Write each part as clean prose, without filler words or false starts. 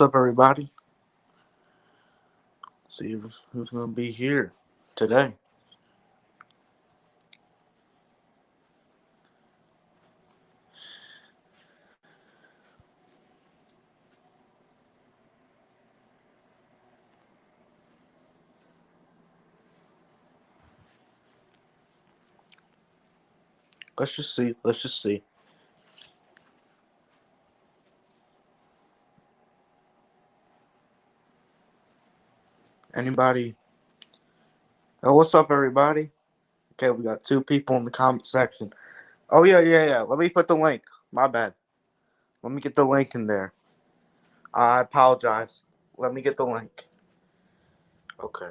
up, everybody? See who's going to be here today. Let's just see. Let's just see. Anybody? Oh, what's up, everybody? Okay, we got two people in the comment section. Oh, yeah. Let me put the link. My bad. Let me get the link in there. I apologize. Let me get the link. Okay.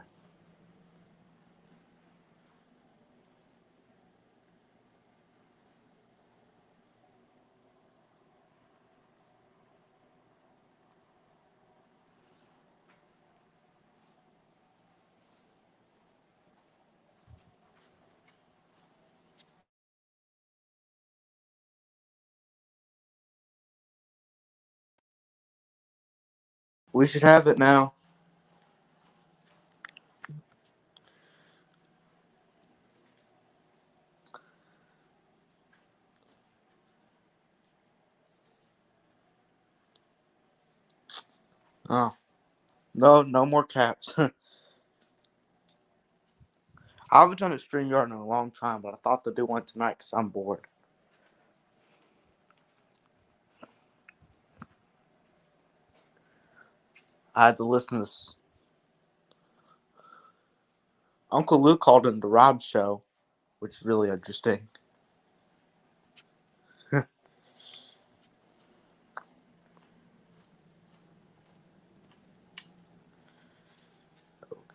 We should have it now. Oh, no more caps. I haven't done a StreamYard in a long time, but I thought to do one tonight because I'm bored. I had to listen to this. Uncle Luke called in the Rob show, which is really interesting.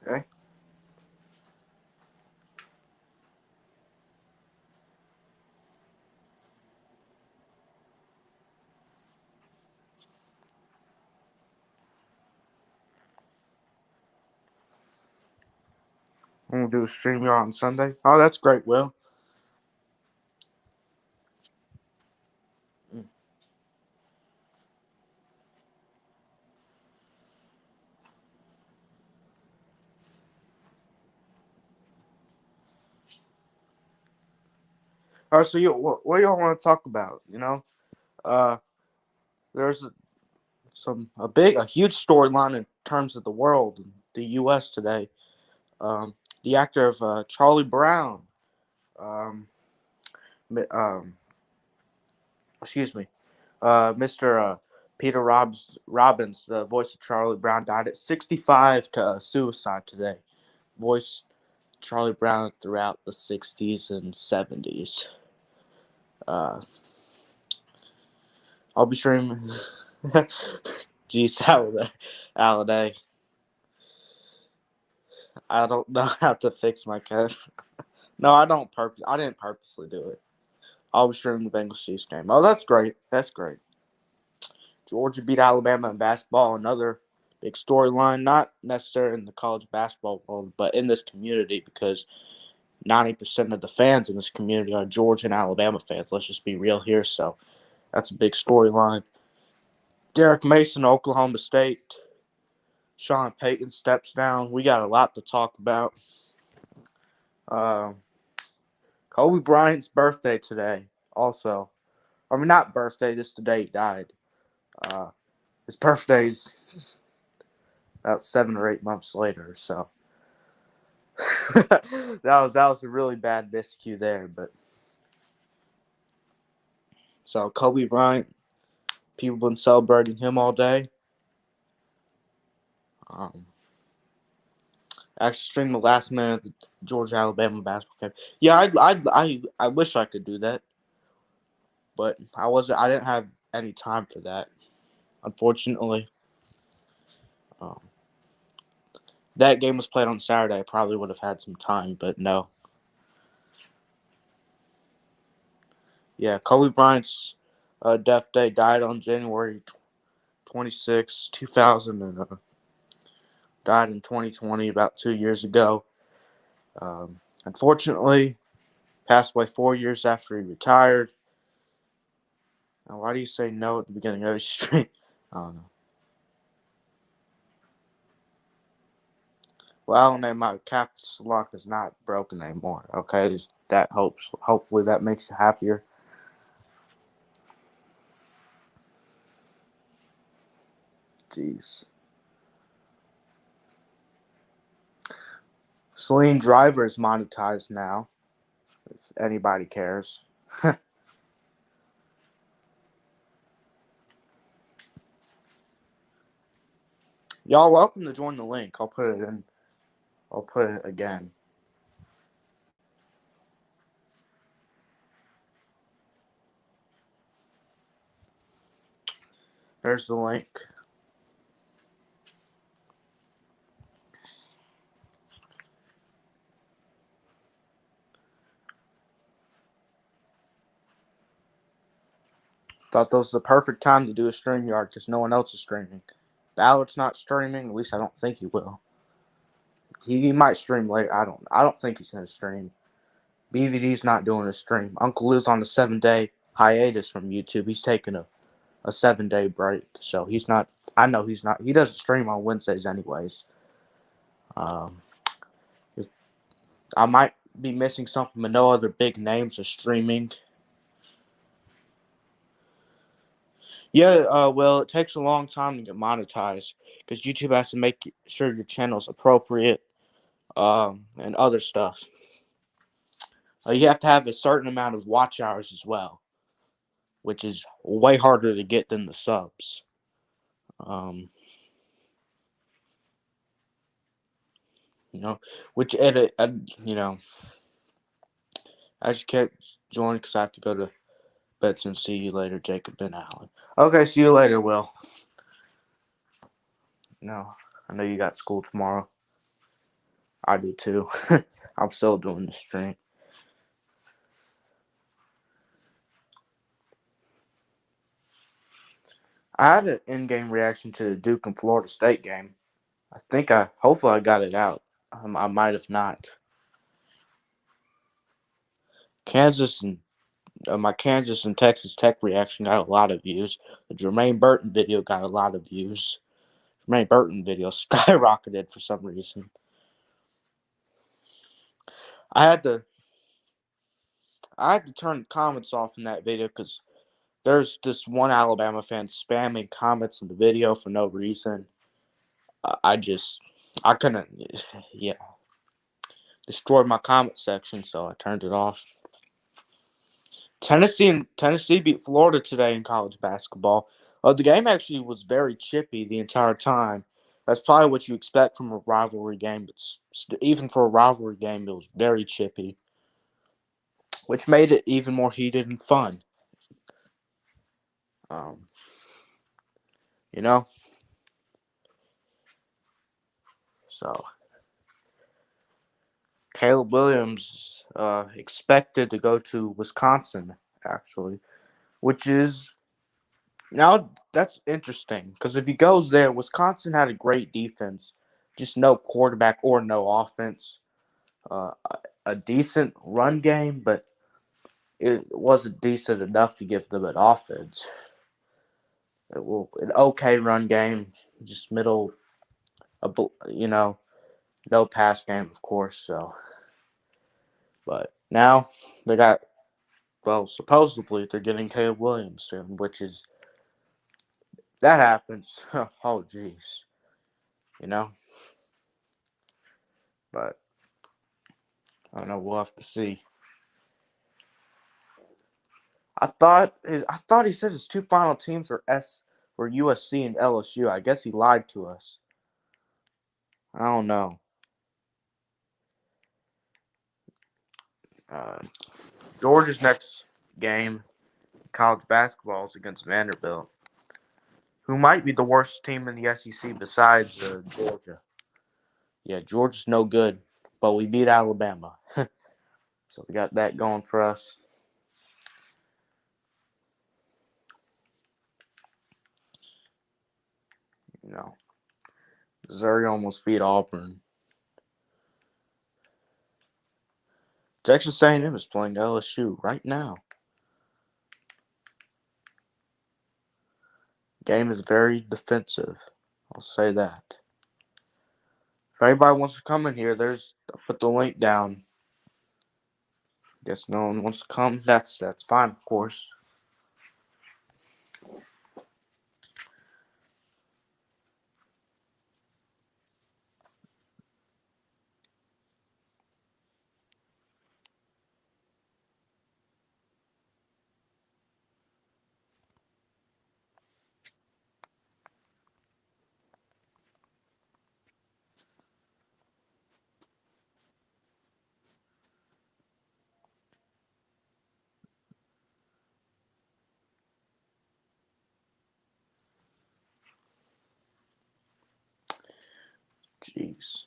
Okay. I'm gonna do a stream here on Sunday. Oh, that's great, Will. All right, so what y'all want to talk about? Uh, there's a huge storyline in terms of the world, the U.S. today. The actor of Charlie Brown, um, um, excuse me, Mr. Peter Robbins, the voice of Charlie Brown, died at 65 to suicide today. Voiced Charlie Brown throughout the 60s and 70s. Uh, I'll be streaming. Geez, Halliday. I don't know how to fix my code. No, I don't I didn't purposely do it. I'll be streaming the Bengals Chiefs game. Oh, that's great. That's great. Georgia beat Alabama in basketball. Another big storyline, not necessarily in the college basketball world, but in this community because 90% of the fans in this community are Georgia and Alabama fans. Let's just be real here. So that's a big storyline. Derek Mason, Oklahoma State. Sean Payton steps down. We got a lot to talk about. Kobe Bryant's birthday today. Also, I mean, not birthday. This is the day he died. His birthday's about 7 or 8 months later. So that was a really bad miscue there. But so Kobe Bryant, people been celebrating him all day. Actually, streamed the last minute of the Georgia Alabama basketball game. Yeah, I wish I could do that, but I didn't have any time for that, unfortunately. Um, that game was played on Saturday. I probably would have had some time, but no. Yeah, Kobe Bryant's death day died on January 26, 2000, and died in 2020, about 2 years ago. Unfortunately, passed away 4 years after he retired. Now, why do you say no at the beginning of the stream? I don't know. Well, name my caps lock is not broken anymore. Okay, that hopes. Hopefully that makes you happier. Jeez. Celine Driver is monetized now. If anybody cares. Y'all welcome to join the link. I'll put it in. I'll put it again. There's the link. Thought this was the perfect time to do a StreamYard because no one else is streaming. Ballard's not streaming. At least I don't think he will. He might stream later. I don't think he's gonna stream. BVD's not doing a stream. Uncle Lou's on a 7-day hiatus from YouTube. He's taking a 7-day break. So he's not. I know he's not. He doesn't stream on Wednesdays anyways. Um, if, I might be missing something, but no other big names are streaming. Yeah, well, it takes a long time to get monetized because YouTube has to make sure your channel's appropriate, and other stuff. You have to have a certain amount of watch hours as well, which is way harder to get than the subs. Um, you know, which edit, you know, I just can't join because I have to go to bed soon. See you later, Jacob Ben Allen. Okay, see you later, Will. No, I know you got school tomorrow. I do too. I'm still doing the stream. I had an in-game reaction to the Duke and Florida State game. Hopefully I got it out. I might have not. Kansas and my Kansas and Texas Tech reaction got a lot of views. The Jermaine Burton video got a lot of views. Jermaine Burton video skyrocketed for some reason. I had to turn the comments off in that video because there's this one Alabama fan spamming comments in the video for no reason. I couldn't, yeah, destroyed my comment section, so I turned it off. Tennessee beat Florida today in college basketball. The game actually was very chippy the entire time. That's probably what you expect from a rivalry game, but even for a rivalry game, it was very chippy, which made it even more heated and fun. Um, you know, so Caleb Williams expected to go to Wisconsin actually, which is now that's interesting because if he goes there, Wisconsin had a great defense, just no quarterback or no offense. Uh, a decent run game, but it wasn't decent enough to give them an offense. An okay run game, just middle, you know, no pass game, of course. So, but now they got, well, supposedly they're getting Caleb Williams soon, which is that happens. Oh, jeez, you know. But I don't know. We'll have to see. I thought he said his two final teams were USC and LSU. I guess he lied to us. I don't know. Uh, Georgia's next game, college basketball, is against Vanderbilt, who might be the worst team in the SEC besides Georgia. Yeah, Georgia's no good, but we beat Alabama, so we got that going for us. You know, Missouri almost beat Auburn. Texas A&M is playing LSU right now. Game is very defensive. I'll say that. If anybody wants to come in here, I'll put the link down. Guess no one wants to come. That's fine, of course. Jeez.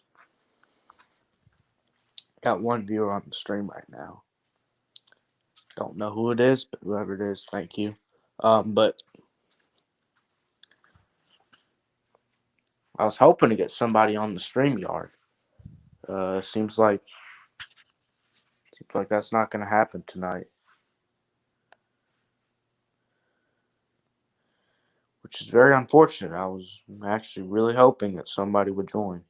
Got one viewer on the stream right now. Don't know who it is, but whoever it is, thank you. But I was hoping to get somebody on the StreamYard. Seems like that's not going to happen tonight, which is very unfortunate. I was actually really hoping that somebody would join.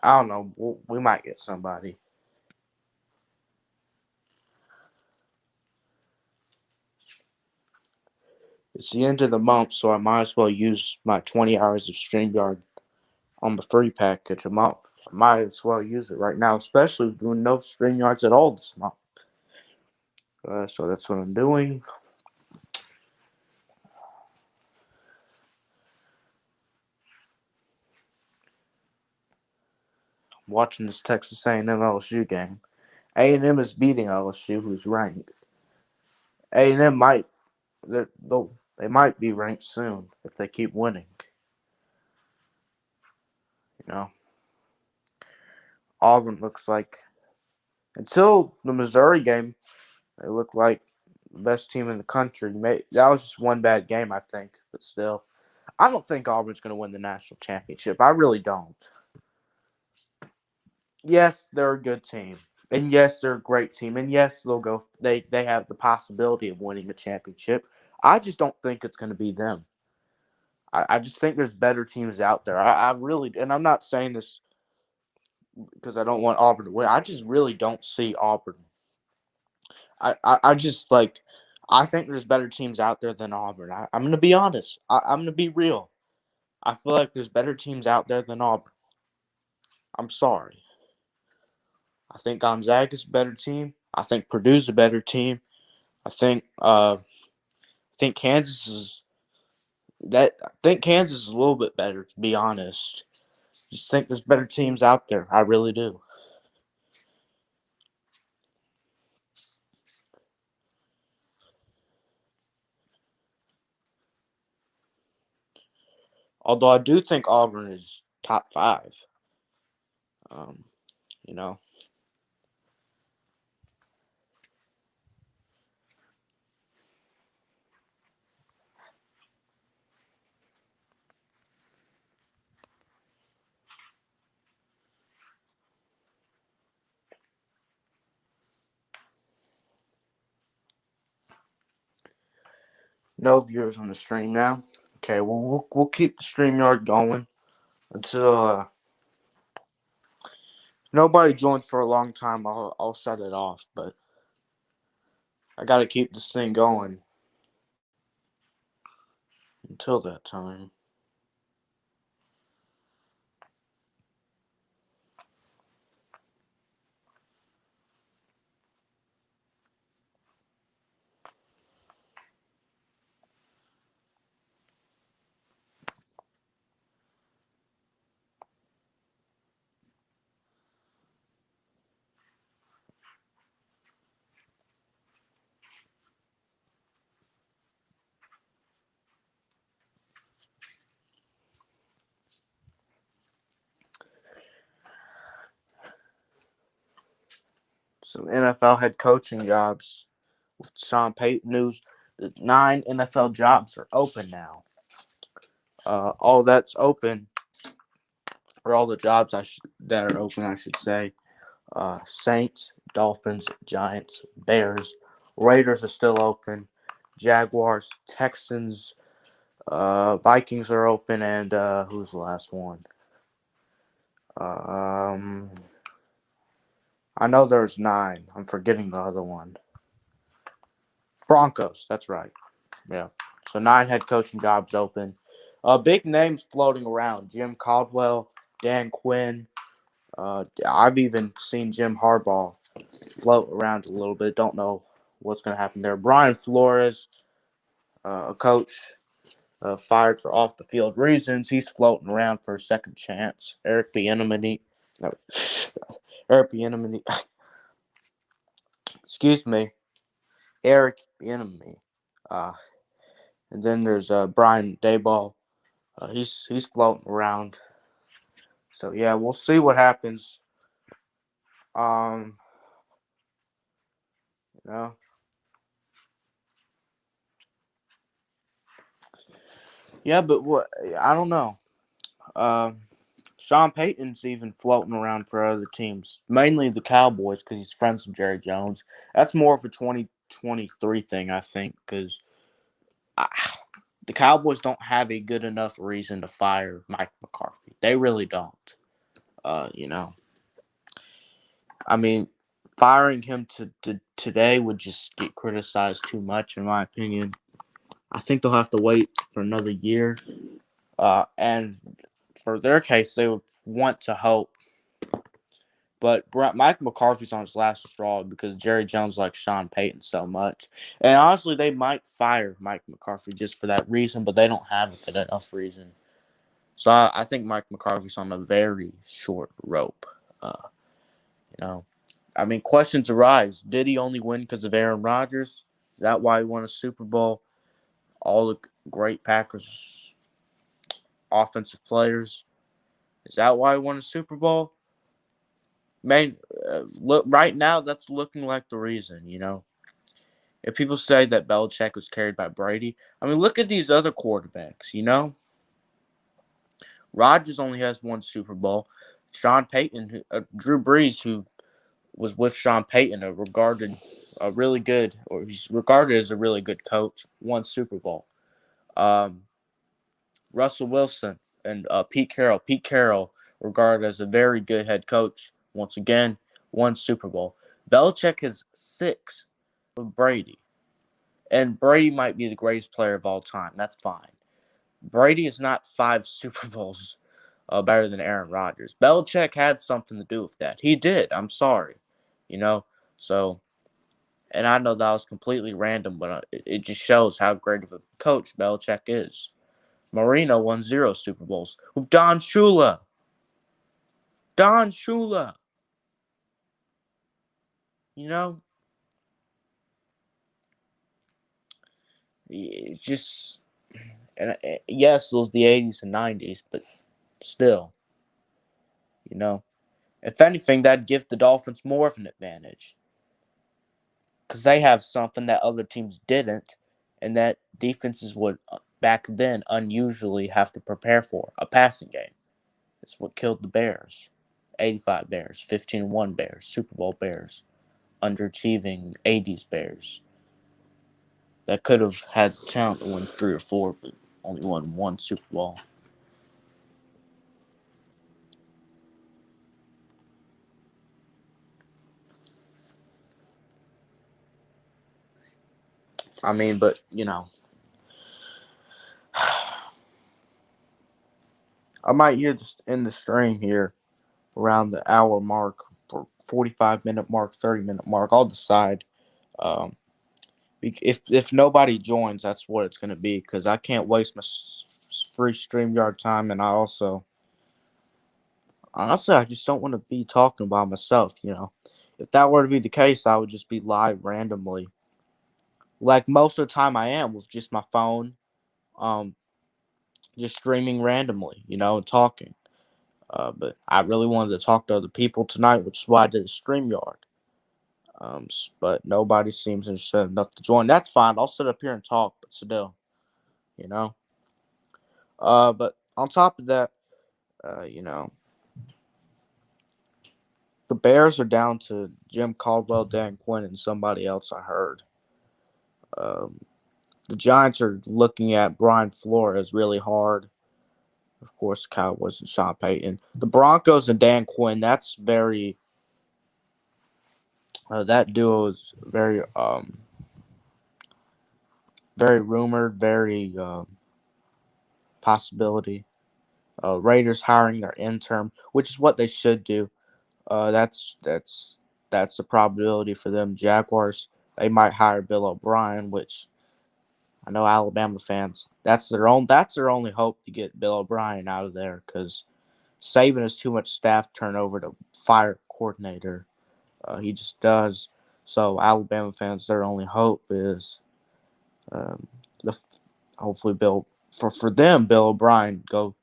I don't know. We might get somebody. It's the end of the month, so I might as well use my 20 hours of StreamYard on the free package a month. I might as well use it right now, especially doing no StreamYards at all this month. So that's what I'm doing. I'm watching this Texas A&M LSU game. A&M is beating LSU, who's ranked. A&M they might be ranked soon if they keep winning. You know, Auburn looks like until the Missouri game, they looked like the best team in the country. That was just one bad game, I think, but still, I don't think Auburn's going to win the national championship. I really don't. Yes, they're a good team, and yes, they're a great team, and yes, they'll go. They have the possibility of winning a championship. I just don't think it's going to be them. I just think there's better teams out there. I really, and I'm not saying this because I don't want Auburn to win. I just really don't see Auburn. I just like, I think there's better teams out there than Auburn. I'm going to be honest. I'm going to be real. I feel like there's better teams out there than Auburn. I'm sorry. I think Gonzaga's a better team. I think Purdue's a better team. I think Kansas is that. I think Kansas is a little bit better, to be honest. Just think there's better teams out there. I really do. Although I do think Auburn is top five. Um, you know, no viewers on the stream now. Okay, well we'll keep the StreamYard going until nobody joins for a long time. I'll shut it off, but I got to keep this thing going until that time. Some NFL head coaching jobs with Sean Payton news. The 9 NFL jobs are open now. All that's open, or all the jobs that are open, I should say. Saints, Dolphins, Giants, Bears, Raiders are still open. Jaguars, Texans, Vikings are open, and who's the last one? Um, I know there's 9. I'm forgetting the other one. Broncos. That's right. Yeah. So 9 head coaching jobs open. Big names floating around: Jim Caldwell, Dan Quinn. I've even seen Jim Harbaugh float around a little bit. Don't know what's going to happen there. Brian Flores, a coach fired for off the field reasons. He's floating around for a second chance. Eric Bieniemy. No, Eric Bieniemy. Excuse me. Eric Bieniemy. Uh, and then there's Brian Daboll. He's floating around. So yeah, we'll see what happens. Um, you know, yeah, but what I don't know. Sean Payton's even floating around for other teams, mainly the Cowboys, because he's friends with Jerry Jones. That's more of a 2023 thing, I think, because the Cowboys don't have a good enough reason to fire Mike McCarthy. They really don't. You know, I mean, firing him to today would just get criticized too much, in my opinion. I think they'll have to wait for another year. And for their case, they would want to hope. But Mike McCarthy's on his last straw because Jerry Jones likes Sean Payton so much. And honestly, they might fire Mike McCarthy just for that reason, but they don't have a good enough reason. So I think Mike McCarthy's on a very short rope. You know, I mean, questions arise. Did he only win because of Aaron Rodgers? Is that why he won a Super Bowl? All the great Packers offensive players. Is that why he won a Super Bowl? Man, look right now. That's looking like the reason. You know, if people say that Belichick was carried by Brady, I mean, look at these other quarterbacks. You know, Rodgers only has 1 Super Bowl. Sean Payton, Drew Brees, who was with Sean Payton, a really good, or he's regarded as a really good coach, 1 Super Bowl. Um, Russell Wilson and Pete Carroll. Pete Carroll, regarded as a very good head coach, once again, 1 Super Bowl. Belichick has 6 with Brady. And Brady might be the greatest player of all time. That's fine. Brady is not 5 Super Bowls better than Aaron Rodgers. Belichick had something to do with that. He did. I'm sorry. You know? So, and I know that was completely random, but it just shows how great of a coach Belichick is. Marino won 0 Super Bowls with Don Shula. Don Shula. You know? It's just, and yes, it was the 80s and 90s, but still, you know? If anything, that'd give the Dolphins more of an advantage. Because they have something that other teams didn't, and that defenses would, back then, unusually have to prepare for a passing game. It's what killed the Bears. 85 Bears, 15-1 Bears, Super Bowl Bears, underachieving 80s Bears. That could have had the talent to win 3 or 4, but only won 1 Super Bowl. I mean, but, you know, I might end the stream here around the hour mark, or 45-minute mark, 30-minute mark. I'll decide. Um, if nobody joins, that's what it's going to be, because I can't waste my free StreamYard time, and I also, honestly, I just don't want to be talking by myself, you know. If that were to be the case, I would just be live randomly. Like most of the time I am with just my phone, um, just streaming randomly, you know, and talking. But I really wanted to talk to other people tonight, which is why I did a StreamYard. But nobody seems interested enough to join. That's fine. I'll sit up here and talk, but still, you know. But on top of that, you know, the Bears are down to Jim Caldwell, Dan Quinn, and somebody else I heard. Um, the Giants are looking at Brian Flores really hard. Of course, Cowboys and Sean Payton. The Broncos and Dan Quinn. That's very. That duo is very rumored, very possibility. Raiders hiring their intern, which is what they should do. That's a probability for them. Jaguars, they might hire Bill O'Brien, which I know Alabama fans. That's their only hope to get Bill O'Brien out of there because Saban has too much staff turnover to fire a coordinator. He just does. So Alabama fans, their only hope is um, the hopefully for them Bill O'Brien go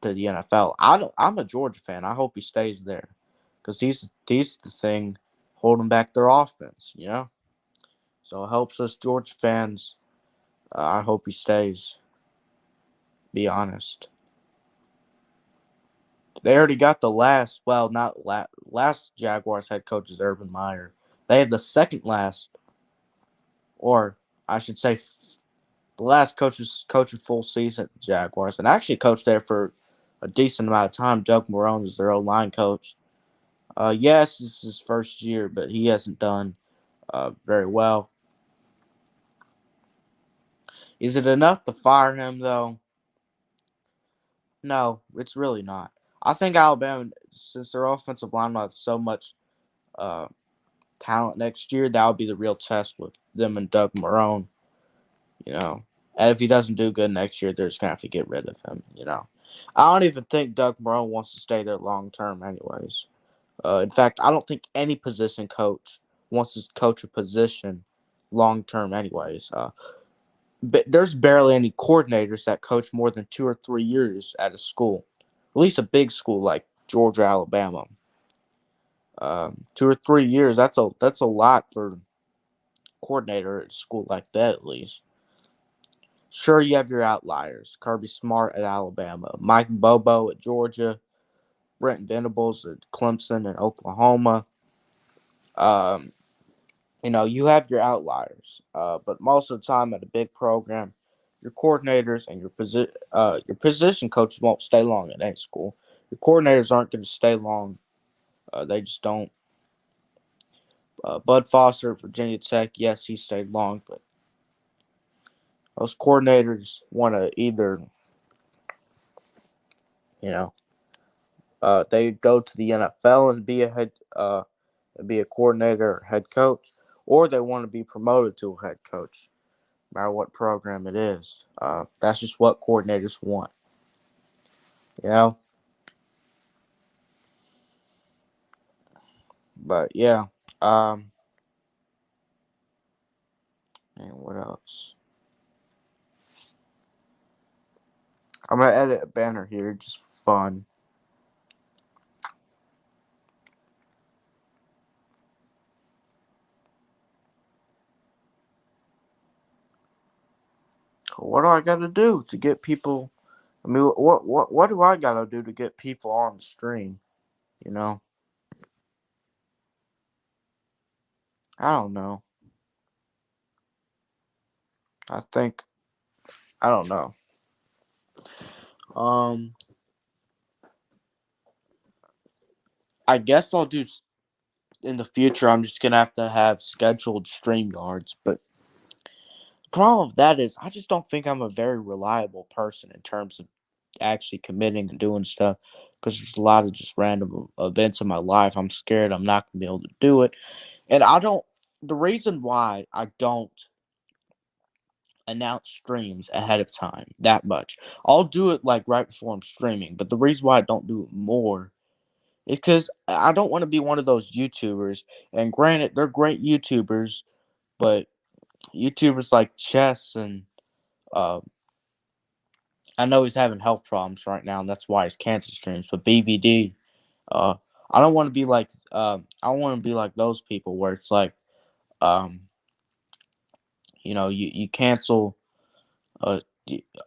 to the NFL. I'm a Georgia fan. I hope he stays there because he's the thing holding back their offense. So it helps us Georgia fans. I hope he stays. Be honest. They already got the last. Well, not last Jaguars head coach is Urban Meyer. They have the second last, or I should say, the last coach a full season at the Jaguars, and actually coached there for a decent amount of time. Doug Marrone is their old line coach. Yes, this is his first year, but he hasn't done very well. Is it enough to fire him, though? No, it's really not. I think Alabama, since their offensive line will have so much uh, talent next year, that will be the real test with them and Doug Marrone. You know, and if he doesn't do good next year, they're just gonna have to get rid of him. I don't even think Doug Marrone wants to stay there long term, anyways. In fact, I don't think any position coach wants to coach a position long term, anyways. But there's barely any coordinators that coach more than 2 or 3 years at a school, at least a big school like Georgia, Alabama. 2 or 3 years, that's a lot for a coordinator at a school like that, at least. Sure, you have your outliers. Kirby Smart at Alabama, Mike Bobo at Georgia, Brent Venables at Clemson and Oklahoma. Um, you have your outliers, but most of the time at a big program, your coordinators and your position coaches won't stay long at any school. Your coordinators aren't going to stay long. They just don't. Bud Foster, Virginia Tech, yes, he stayed long, but those coordinators want to either, you know, they go to the NFL and be a coordinator or head coach, or they want to be promoted to a head coach, no matter what program it is. That's just what coordinators want, you know. But yeah, um, and what else? I'm gonna edit a banner here, just fun. What do I gotta do to get people? I mean, what do I gotta do to get people on the stream? You know, I don't know. I think I don't know. Um, I guess I'll do in the future. I'm just gonna have to have scheduled stream yards, but the problem with that is I just don't think I'm a very reliable person in terms of actually committing and doing stuff because there's a lot of just random events in my life. I'm scared I'm not gonna be able to do it, and I don't. The reason why I don't announce streams ahead of time that much, I'll do it like right before I'm streaming. But the reason why I don't do it more is because I don't want to be one of those YouTubers. And granted, they're great YouTubers, but YouTubers like Chess and uh, I know he's having health problems right now, and that's why he's canceled streams. But BVD, uh, I don't want to be like I want to be like those people where it's like um, you cancel uh,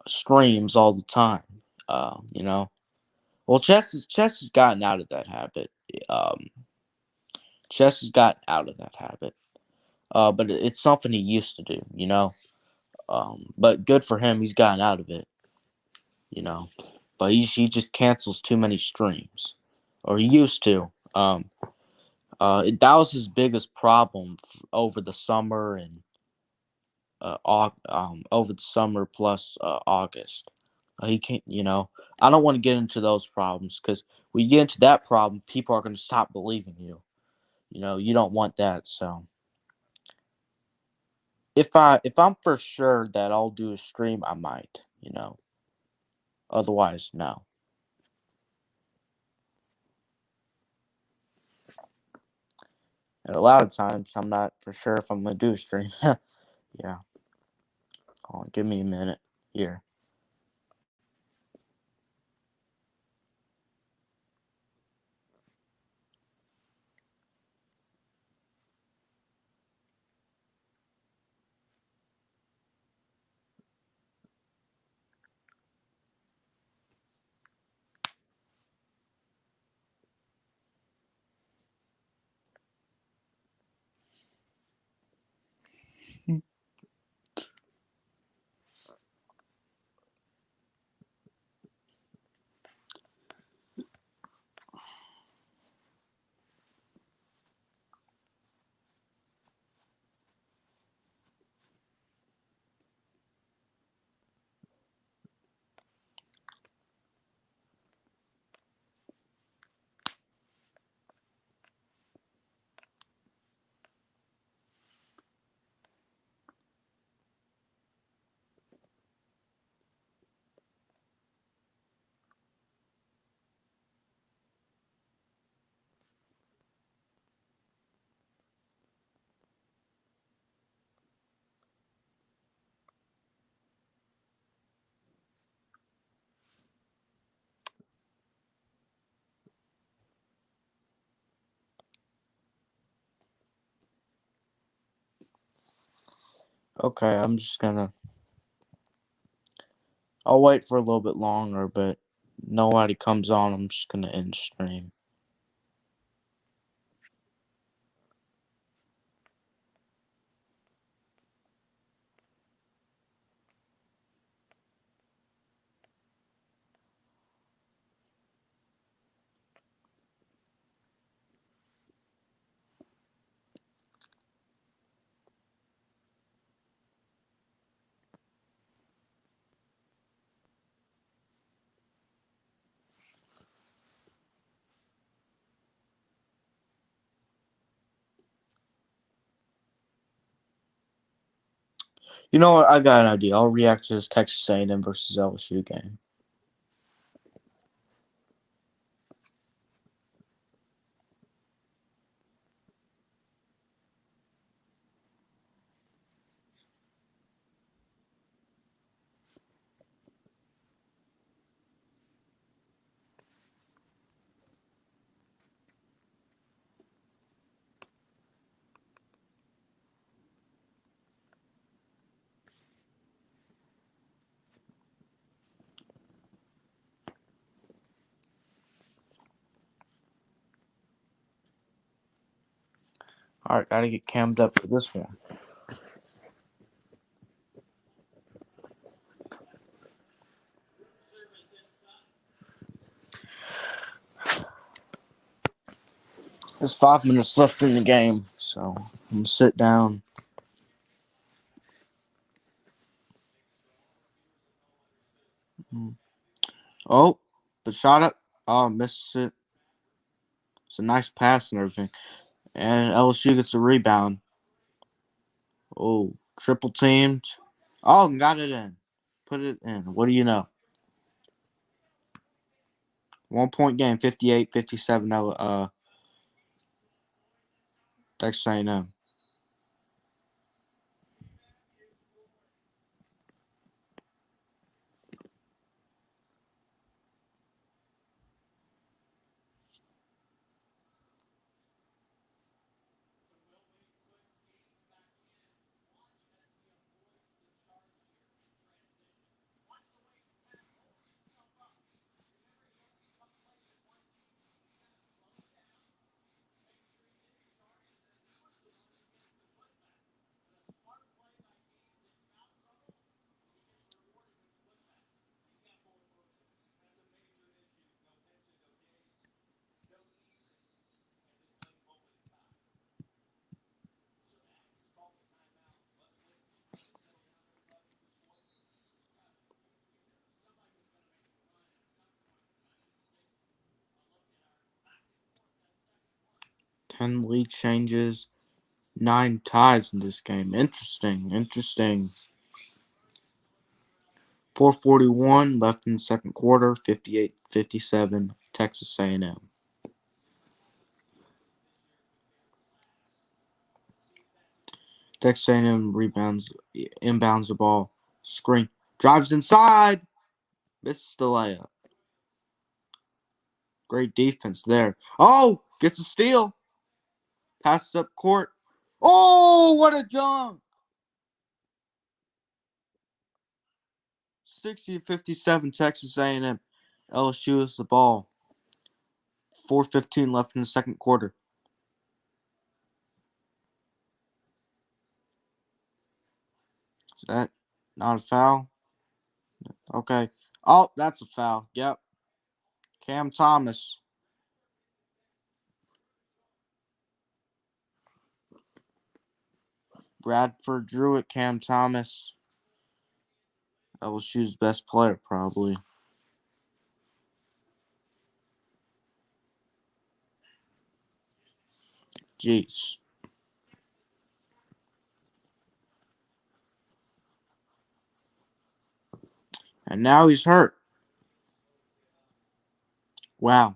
streams all the time. You know, well, Chess has gotten out of that habit. Um, Chess has gotten out of that habit. But it's something he used to do. But good for him, he's gotten out of it. You know, but he just cancels too many streams, or he used to. That was his biggest problem over the summer and over the summer plus August. He can't, I don't want to get into those problems because when you get into that problem, people are going to stop believing you. You don't want that. So if I'm for sure that I'll do a stream, I might. Otherwise, no. And a lot of times, I'm not for sure if I'm going to do a stream. Yeah. Hold on, give me a minute here. Okay, I'll wait for a little bit longer, but nobody comes on. I'm just gonna end stream. You know what? I got an idea. I'll react to this Texas A&M versus LSU game. All right, gotta get cammed up for this one. There's 5 minutes left in the game, so I'm gonna sit down. Oh, but shot up. Oh, missed it. It's a nice pass and everything. And LSU gets a rebound. Oh, triple teamed. Oh, got it in. Put it in. What do you know? 1 point game, 58-57. Texas A&M. 10 lead changes, 9 ties in this game. Interesting. 4:41 left in the second quarter, 58-57, Texas A&M. Texas A&M inbounds the ball, screen, drives inside, misses the layup. Great defense there. Oh, gets a steal. Passes up court. Oh, what a dunk! 60-57, Texas A&M. LSU has the ball. 4:15 left in the second quarter. Is that not a foul? Okay. Oh, that's a foul. Yep. Cam Thomas. Bradford drew it. Cam Thomas. LSU's best player, probably. Jeez. And now he's hurt. Wow.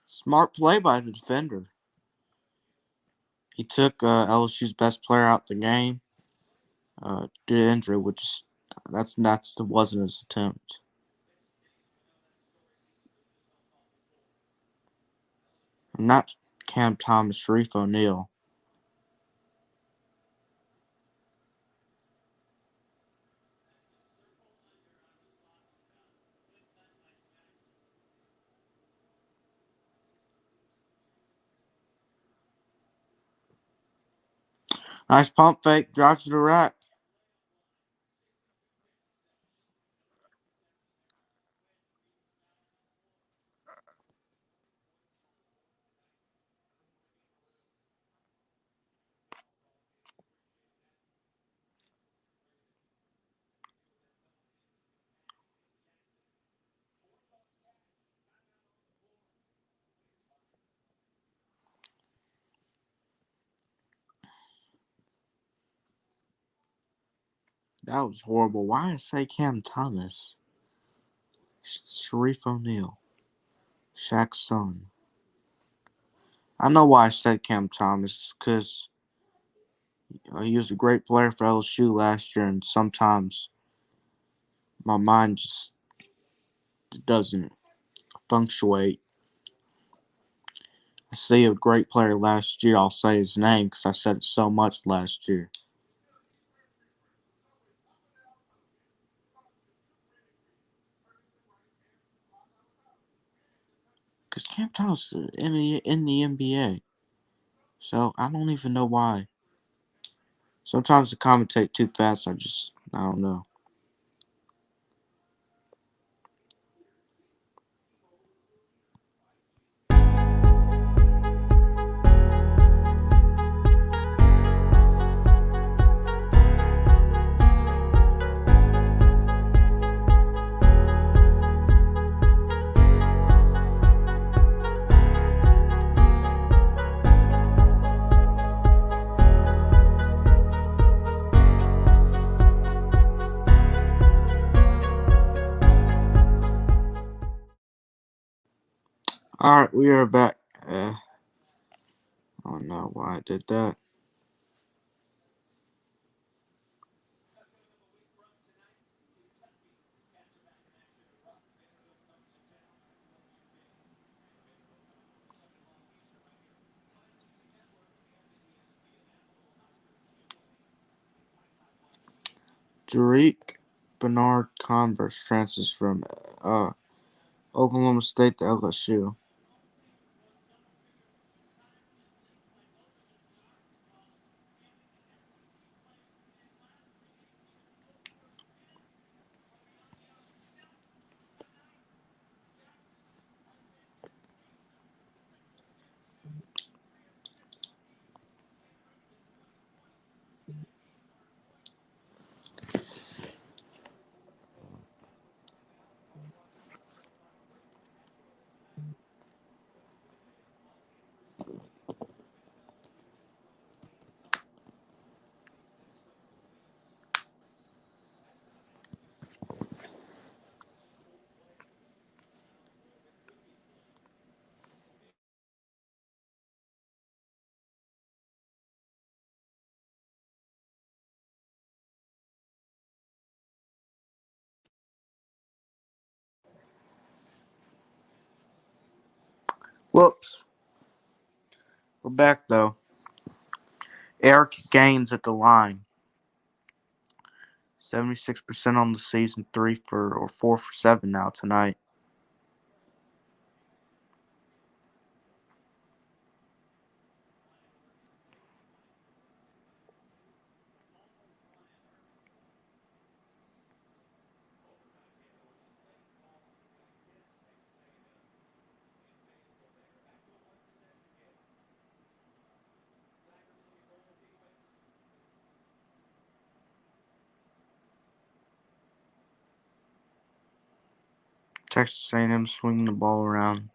Smart play by the defender. He took LSU's best player out the game due to injury, which wasn't his attempt. Not Cam Thomas, Sharif O'Neal. Nice pump fake, drives to the rack. That was horrible. Why did I say Cam Thomas? Sharif O'Neal. Shaq's son. I know why I said Cam Thomas, because he was a great player for LSU last year, and sometimes my mind just doesn't punctuate. I see a great player last year, I'll say his name because I said it so much last year. Because Cam Thomas is in the NBA. So I don't even know why. Sometimes I commentate too fast. I don't know. Alright, we are back. I don't know why I did that. Drake Bernard Converse transfers from Oklahoma State to LSU. Whoops. We're back though. Eric Gaines at the line. 76% on the season, 4 for 7 now tonight. Texas A&M swinging the ball around.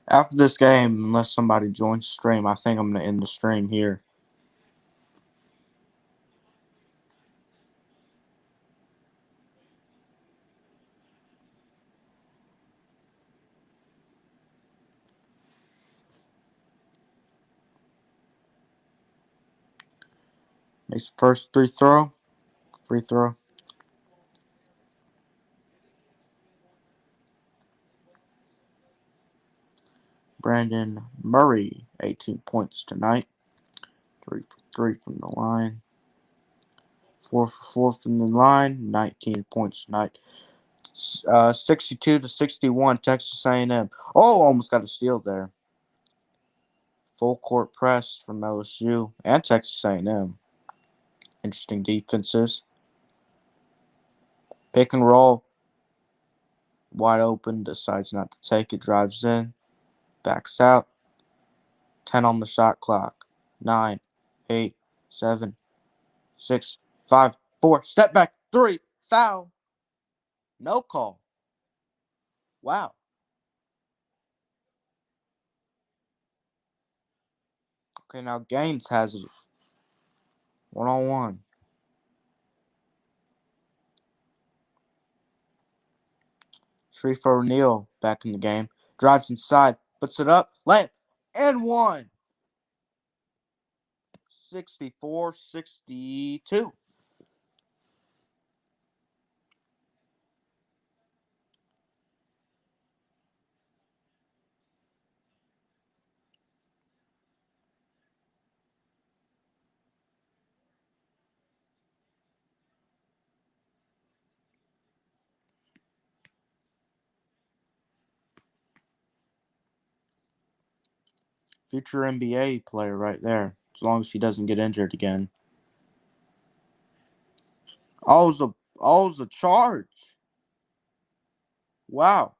After this game, unless somebody joins the stream, I think I'm going to end the stream here. Makes the first free throw. Brandon Murray, 18 points tonight. 3 for 3 from the line. 4 for 4 from the line. 19 points tonight. 62-61, Texas A&M. Oh, almost got a steal there. Full court press from LSU and Texas A&M. Interesting defenses. Pick and roll. Wide open. Decides not to take it. Drives in. Backs out. 10 on the shot clock. 9, 8, 7, 6, 5, 4. Step back. 3. Foul. No call. Wow. Okay, now Gaines has it. 1-on-1. Sharif O'Neal back in the game. Drives inside. Puts it up. Layup. And one. 64-62. Future NBA player right there. As long as he doesn't get injured again. All's a charge. Wow.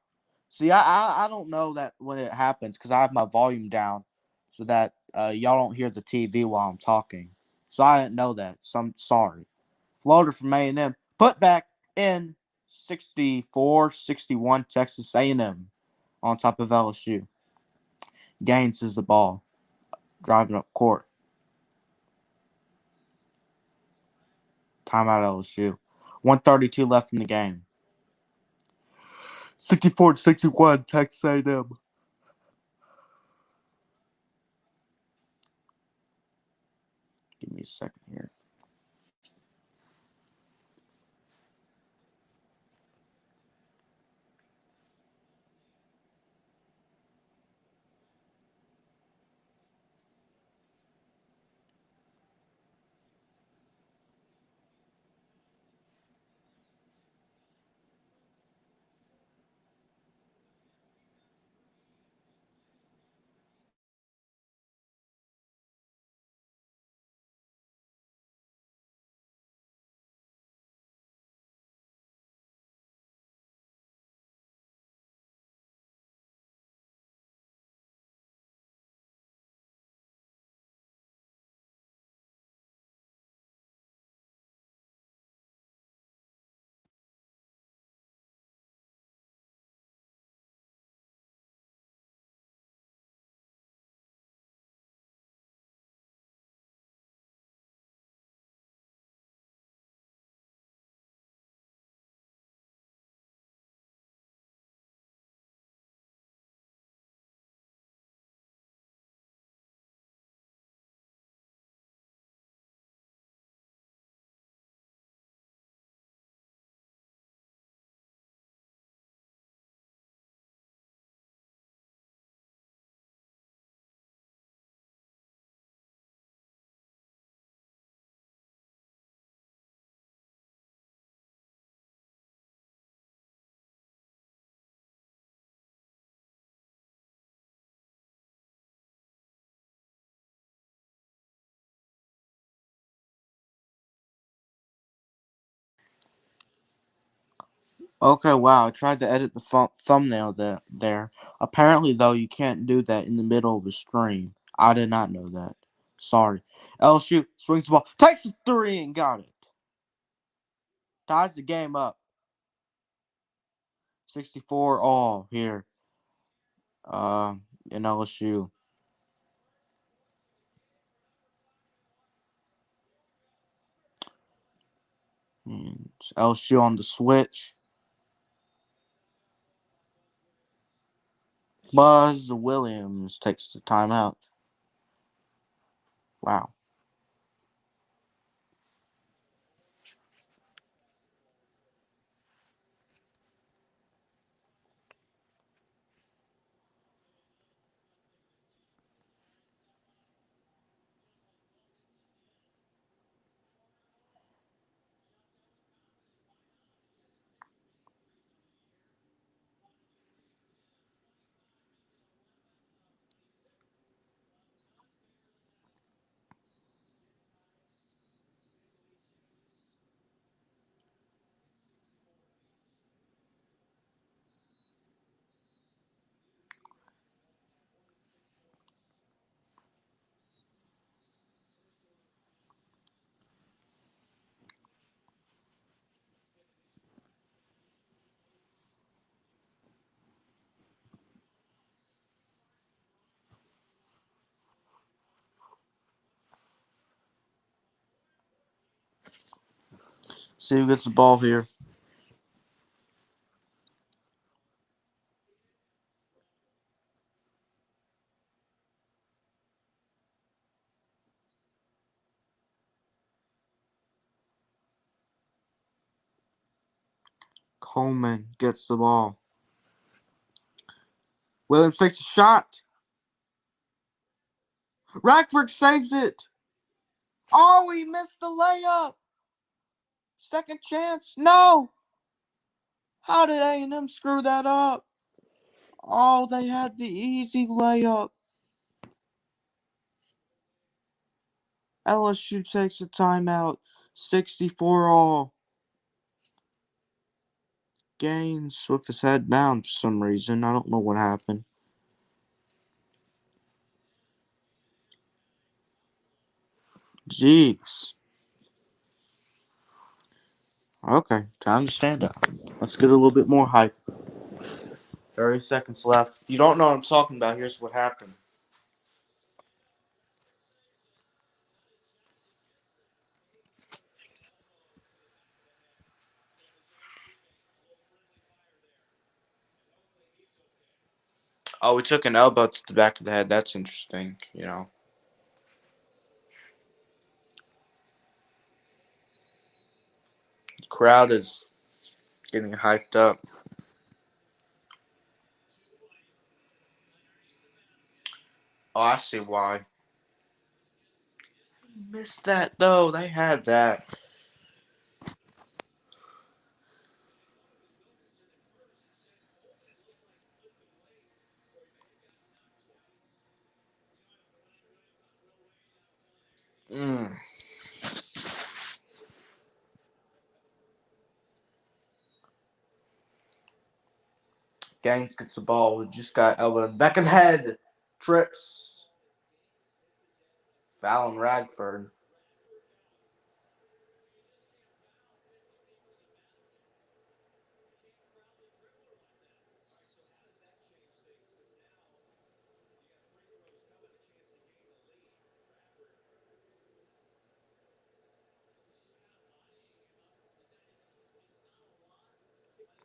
See, I don't know that when it happens because I have my volume down so that y'all don't hear the TV while I'm talking. So I didn't know that. So I'm sorry. Floater from A&M. Put back in 64-61 Texas A&M on top of LSU. Gaines is the ball. Driving up court. Timeout LSU. 1:32 left in the game. 64-61 Texas A&M. Give me a second here. Okay, wow. I tried to edit the thumbnail there. Apparently, though, you can't do that in the middle of a stream. I did not know that. Sorry. LSU swings the ball, takes the three, and got it. Ties the game up. 64 all here. In LSU. And LSU on the switch. Buzz Williams takes the timeout. Wow. See who gets the ball here. Coleman gets the ball. Williams takes a shot. Rackford saves it. Oh, he missed the layup. Second chance. No. How did A&M screw that up? Oh, they had the easy layup. LSU takes a timeout. 64 all. Gaines with his head down for some reason. I don't know what happened. Jeez. Okay, time to stand up. Let's get a little bit more hype. 30 seconds left. If you don't know what I'm talking about, here's what happened. Oh, we took an elbow to the back of the head. That's interesting, you know. The crowd is getting hyped up. Oh, I see why. Missed that, though. They had that. Mm. Gaines gets the ball. We just got elbowed in the back of the head. Trips. Fallon Radford.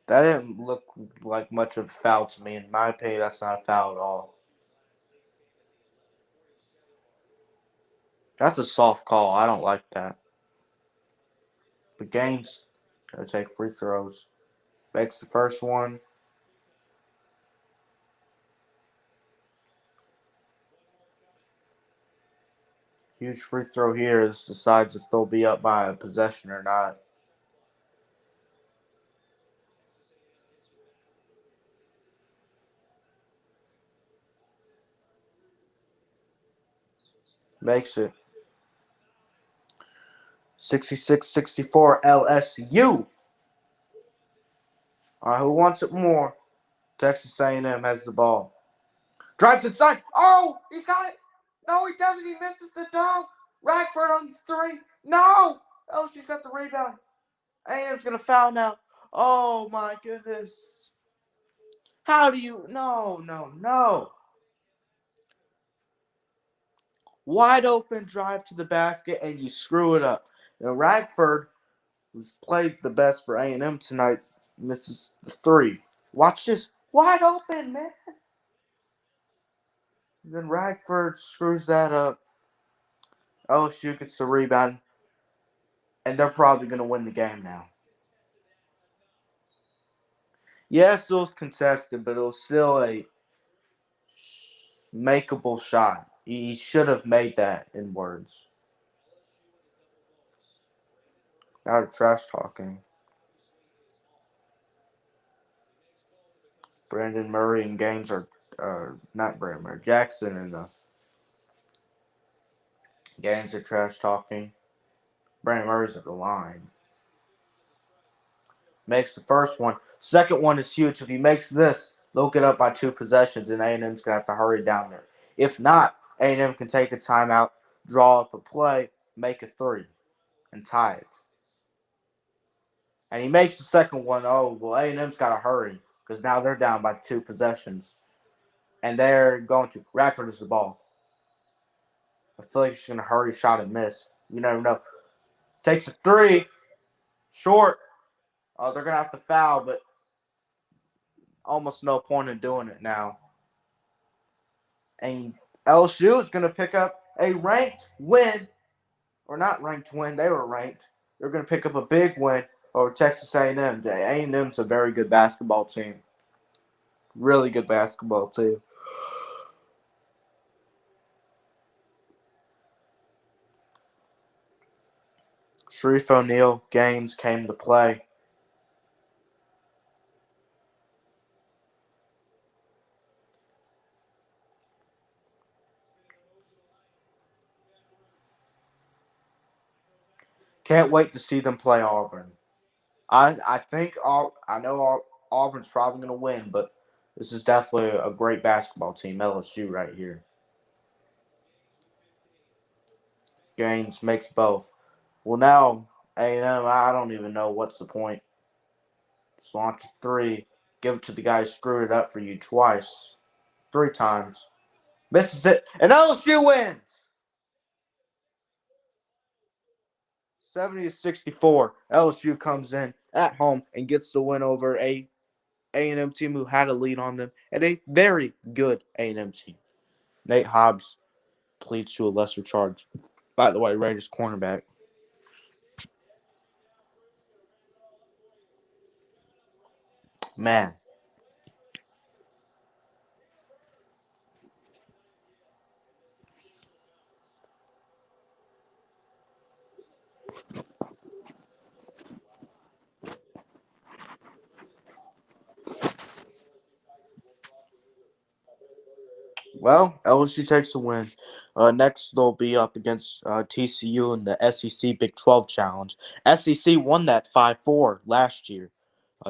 That didn't look like much of a foul to me. In my opinion, that's not a foul at all. That's a soft call. I don't like that. But Gaines gotta take free throws. Makes the first one. Huge free throw here. This decides if they'll be up by a possession or not. Makes it 66-64 LSU. Who wants it more? Texas A&M has the ball. Drives inside. Oh, he's got it. No, he doesn't. He misses the dunk. Radford on 3. No. Oh, she's got the rebound. A&M's going to foul now. Oh, my goodness. How do you? No, no, no. Wide open drive to the basket, and you screw it up. Now, Radford, who's played the best for A&M tonight, misses the 3. Watch this. Wide open, man. Then Radford screws that up. LSU gets the rebound, and they're probably going to win the game now. Yes, it was contested, but it was still a makeable shot. He should have made that in words. Out of trash talking. Brandon Murray and Gaines are not Brandon Murray. Jackson and Gaines are trash talking. Brandon Murray's at the line. Makes the first one. Second one is huge. If he makes this, they'll get up by 2 possessions, and A&M's going to have to hurry down there. If not, A&M can take a timeout, draw up a play, make a 3, and tie it. And he makes the second one. Oh, well, A&M's got to hurry because now they're down by 2 possessions. And they're going to. Radford is the ball. I feel like she's going to hurry, shot, and miss. You never know. Takes a 3. Short. They're going to have to foul, but almost no point in doing it now. And LSU is going to pick up a ranked win. Or not ranked win. They were ranked. They're going to pick up a big win over Texas A&M. A&M's a very good basketball team. Really good basketball team. Sharif O'Neal Gaines came to play. Can't wait to see them play Auburn. I think Auburn's probably going to win, but this is definitely a great basketball team, LSU right here. Gaines makes both. Well, now A&M, I don't even know what's the point. Just launch a 3, give it to the guy who screwed it up for you twice, 3 times, misses it, and LSU wins 70-64. LSU comes in at home and gets the win over A&M team who had a lead on them, and a very good A&M team. Nate Hobbs pleads to a lesser charge. By the way, Raiders cornerback. Man. Well, LSU takes a win. Next, they'll be up against TCU in the SEC Big 12 Challenge. SEC won that 5-4 last year.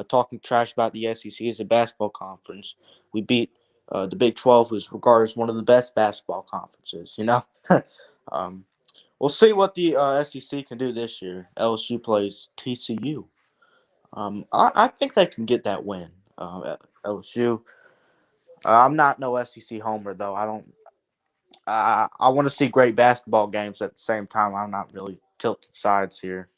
Talking trash about the SEC as a basketball conference. We beat the Big 12, who's regarded as one of the best basketball conferences, you know? um, we'll see what the SEC can do this year. LSU plays TCU. I think they can get that win. LSU. I'm not no SEC homer, though. I don't. I want to see great basketball games at the same time. I'm not really tilted sides here.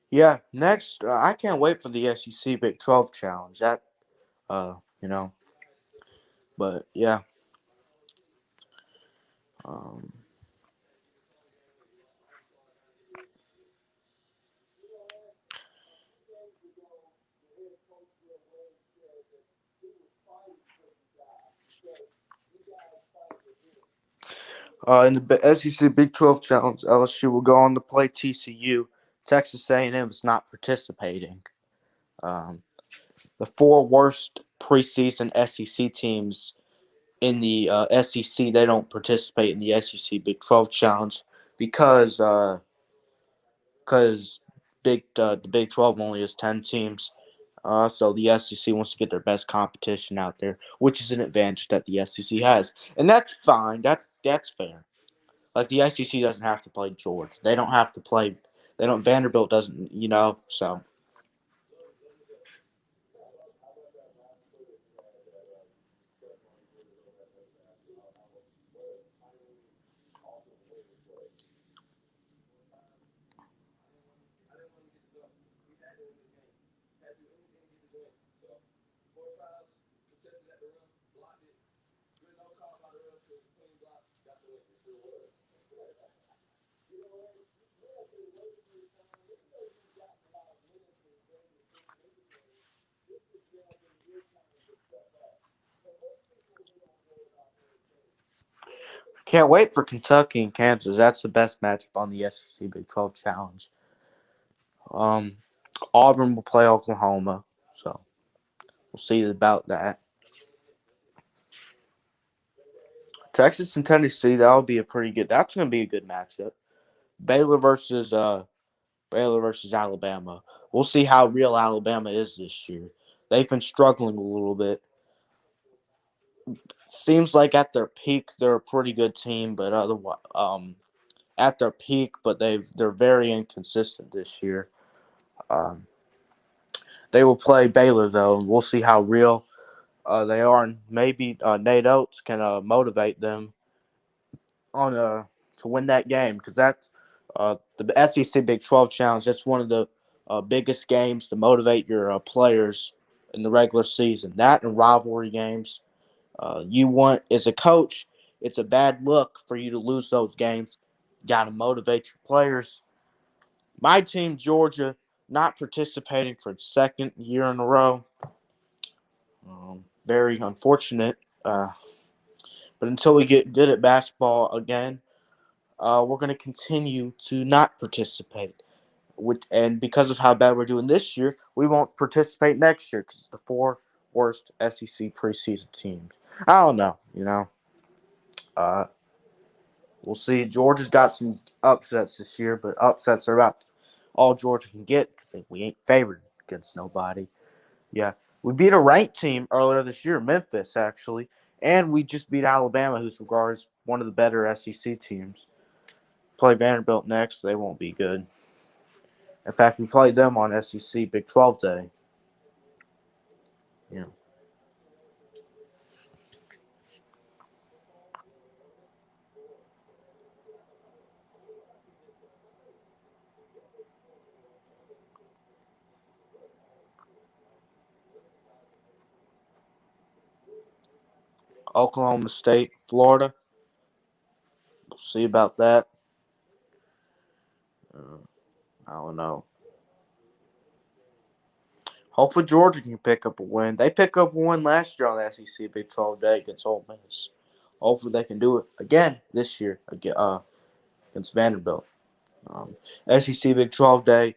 Yeah, next, I can't wait for the SEC Big 12 Challenge. That, you know, but yeah. Um, in the SEC Big 12 Challenge, LSU will go on to play TCU. Texas A&M is not participating. Um, the four worst preseason SEC teams in the SEC, they don't participate in the SEC Big 12 Challenge because because the Big 12 only has 10 teams. So the SEC wants to get their best competition out there, which is an advantage that the SEC has, and that's fine. That's fair. Like the SEC doesn't have to play Georgia. They don't have to play. They don't. Vanderbilt doesn't. So can't wait for Kentucky and Kansas. That's the best matchup on the SEC Big 12 Challenge. Um, Auburn will play Oklahoma, so we'll see about that. Texas and Tennessee, that'll be a pretty good. That's going to be a good matchup. Baylor versus uh Baylor versus Alabama. We'll see how real Alabama is this year. They've been struggling a little bit. Seems like at their peak they're a pretty good team, but otherwise, at their peak, but they're very inconsistent this year. Um, they will play Baylor though, and we'll see how real they are, and maybe Nate Oates can motivate them on to win that game because that's the SEC Big 12 Challenge. That's one of the biggest games to motivate your players in the regular season. That and rivalry games. You want as a coach, it's a bad look for you to lose those games. Got to motivate your players. My team, Georgia, not participating for the second year in a row. Very unfortunate. But until we get good at basketball again, we're going to continue to not participate. And because of how bad we're doing this year, we won't participate next year because it's the four worst SEC preseason teams. I don't know, Uh, we'll see. Georgia's got some upsets this year, but upsets are about all Georgia can get because we ain't favored against nobody. Yeah, we beat a ranked team earlier this year, Memphis actually, and we just beat Alabama, who's regarded as one of the better SEC teams. Play Vanderbilt next; they won't be good. In fact, we played them on SEC Big 12 Day. Yeah, Oklahoma State, Florida. We'll see about that. Uh, I don't know. Hopefully Georgia can pick up a win. They picked up a win last year on the SEC Big 12 Day against Ole Miss. Hopefully they can do it again this year against Vanderbilt. SEC Big 12 Day,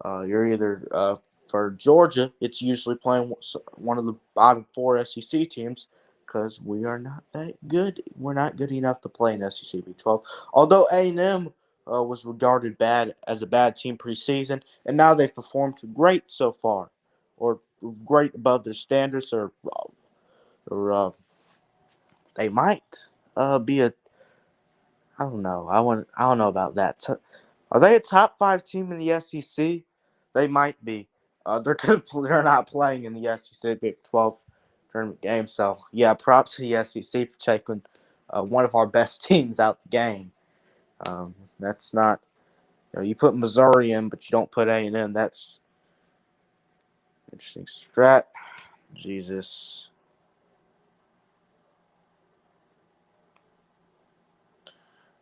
you're either for Georgia, it's usually playing one of the bottom four SEC teams because we are not that good. We're not good enough to play in SEC Big 12. Although A&M was regarded bad as a bad team preseason, and now they've performed great so far, or great above their standards, or they might be a. I don't know. I don't know about that. Are they a top five team in the SEC? They might be. They're not playing in the SEC Big 12 tournament game. So yeah, props to the SEC for taking one of our best teams out the game. That's not, you put Missouri in, but you don't put A&M. That's interesting. Strat, Jesus.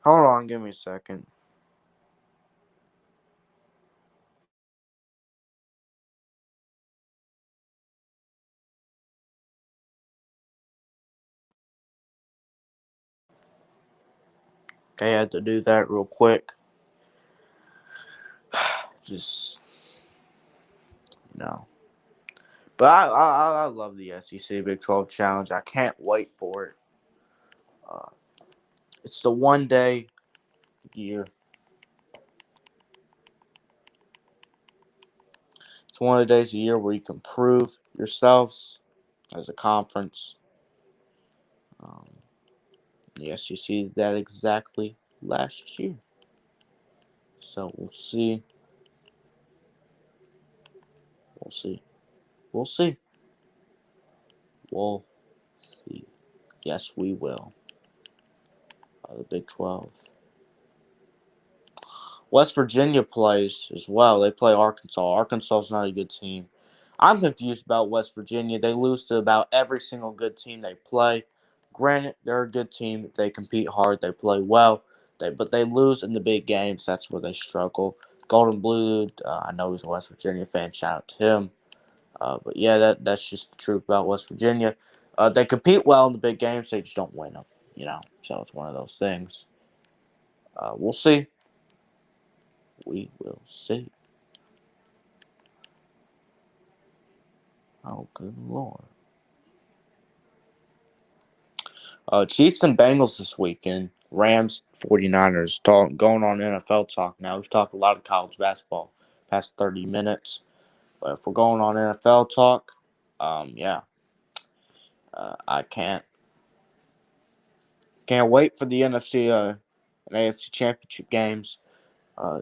Hold on, give me a second. Okay, I had to do that real quick. Just no. But I love the SEC Big 12 Challenge. I can't wait for it. Uh, it's the one day a year. It's one of the days a year where you can prove yourselves as a conference. Um, the SEC did that exactly last year. So we'll see. We'll see. We'll see. We'll see. Yes, we will. The Big 12. West Virginia plays as well. They play Arkansas. Arkansas is not a good team. I'm confused about West Virginia. They lose to about every single good team they play. Granted, they're a good team. They compete hard. They play well. But they lose in the big games. That's where they struggle. Golden Blue, I know he's a West Virginia fan. Shout out to him. But yeah, that's just the truth about West Virginia. They compete well in the big games. They just don't win them. So it's one of those things. We'll see. We will see. Oh, good Lord. Chiefs and Bengals this weekend. Rams, 49ers. Going on NFL talk now. We've talked a lot of college basketball past 30 minutes. But if we're going on NFL talk, yeah. I can't wait for the NFC and AFC championship games. Uh,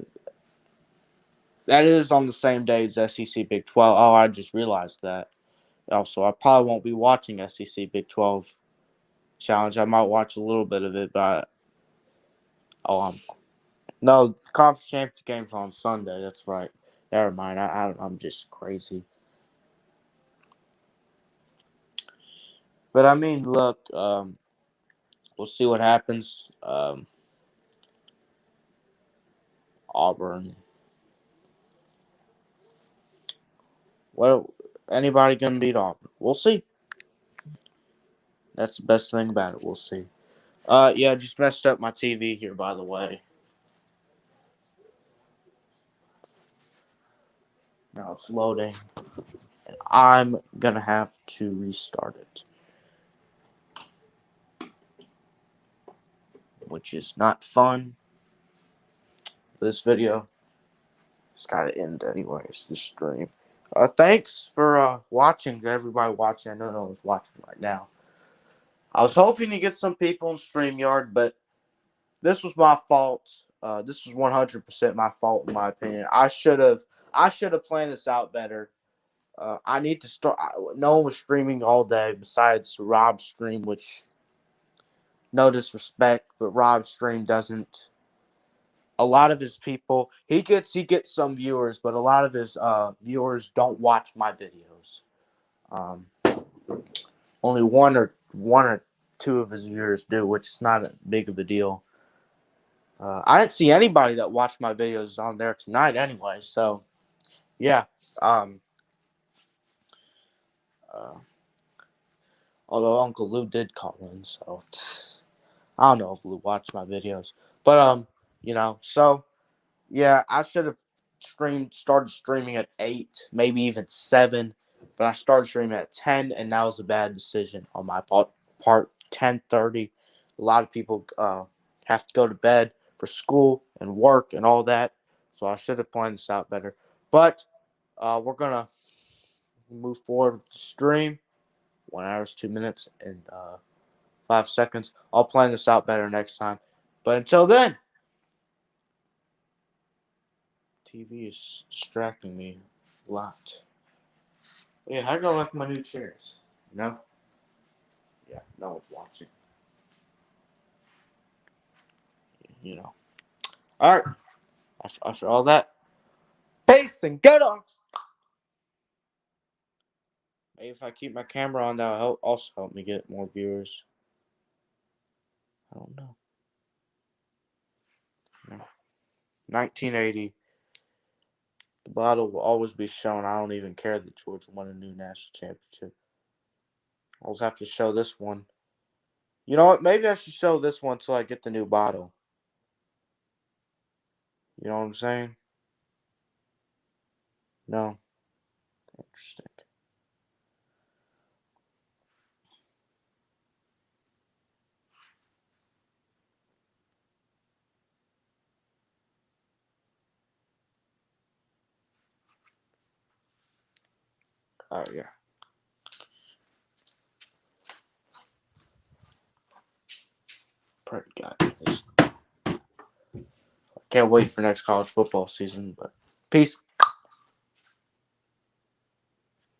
that is on the same day as SEC Big 12. Oh, I just realized that. Also, I probably won't be watching SEC Big 12 Challenge. I might watch a little bit of it, but no, conference championship game's on Sunday. That's right. Never mind. I'm just crazy. But I mean, look, we'll see what happens. Auburn. Well, anybody gonna beat Auburn? We'll see. That's the best thing about it. We'll see. Yeah, just messed up my TV here, by the way. Now it's loading. I'm gonna have to restart it, which is not fun. This video, it's gotta end anyways. The stream. Thanks for watching. To everybody watching, I know no one's watching right now. I was hoping to get some people in StreamYard, but this was my fault. This was 100% my fault, in my opinion. I should have planned this out better. I need to start. No one was streaming all day besides Rob's stream, which no disrespect, but Rob's stream doesn't. A lot of his people, he gets some viewers, but a lot of his viewers don't watch my videos. Um, Only one or two of his viewers do, which is not a big of a deal. I didn't see anybody that watched my videos on there tonight, anyway. So yeah. Um, uh, Although Uncle Lou did call in, so I don't know if Lou watched my videos, but so yeah, I should have started streaming at 8, maybe even 7, but I started streaming at 10, and that was a bad decision on my part. 10:30, a lot of people have to go to bed for school and work and all that, so I should have planned this out better. But we're gonna move forward with the stream. 1 hour, 2 minutes, and 5 seconds. I'll plan this out better next time. But until then, TV is distracting me a lot. Yeah, how do I like my new chairs? Yeah, no one's watching. You know. All right. After all that, peace and go dogs. Maybe if I keep my camera on, that'll also help me get more viewers. I don't know. No. 1980. The bottle will always be shown. I don't even care that Georgia won a new national championship. I'll just have to show this one. You know what? Maybe I should show this one till I get the new bottle. You know what I'm saying? No. Interesting. Oh, yeah. Pray to God. Can't wait for next college football season, but peace.